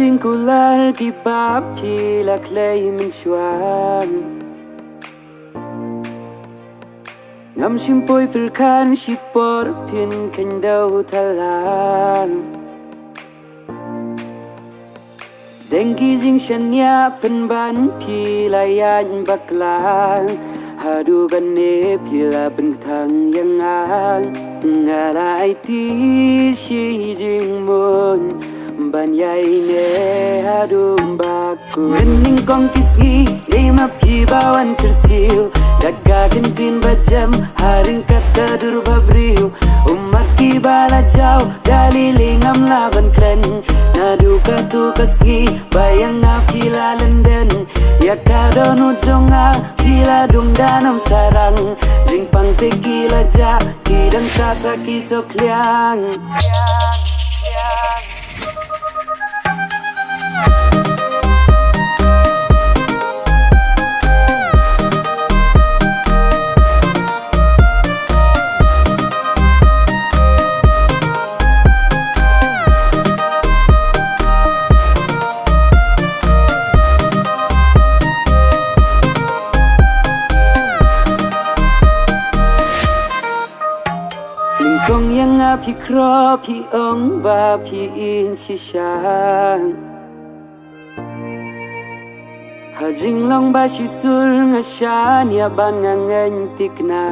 jingular kibab kila clay min chuan ngam shimpoi perkan shipor pin kendau talang dengki jing shanya penban pilayan baklang hadu bane pila bentang yang ngalai ti shi jing mon ban yai ne hadu baku ning kong kisgi lima pi bawan kersiu daga kentin bajam haring kata dur babriu umat ki bala jau dalilingam laban klen nadu katu kasgi bayang na pila lenden ya kadonu jonga pila dung danam sarang jing pang te kila ja kidang sasa kisok liang kong yang api kro pi ong ba pi in shishan hajing long ba shisul ngashan ya ban ngangen tikna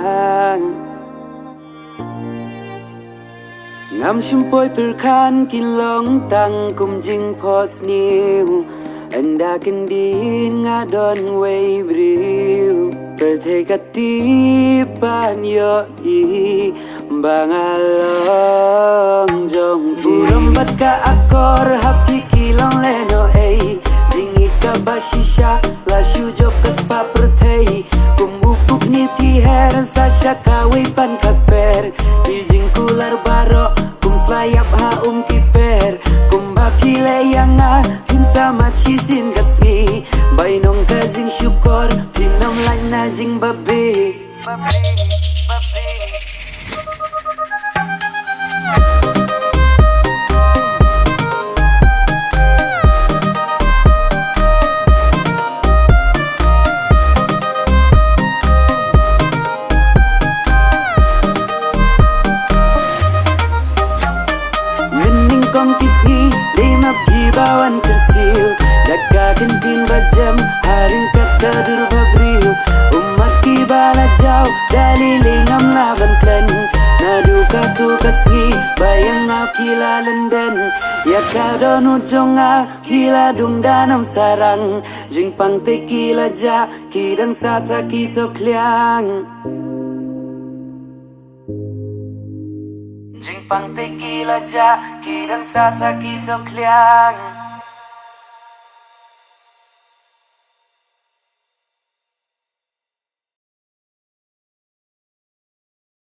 ngam shimpoi perkan kilong tang kum jing pos niu anda kendin ngadon way briu pertekatipan yo i bangalong jong urambat ka akor hapi kilong leno ei jingi ka bashisha la shujo kaspa pertei kumupuk ni piher sasha kawi pan kakper dijing kular baro kum slayap ha kiper kumba pile yang sama chisin kasmi bainong ka jing syukor pinam lang na jing babi mening kong kisgi lima pi bawan kersiu daga kentin bajam haring kata dur babriu umat ki bala jau dalilingam laban klen nadu katu kasgi bayang kila lenden ya kadonu jonga kila dung danam sarang jing pang te kila ja kidang sasa kisok liang jing pang te kila ja kidang sasa kisok liang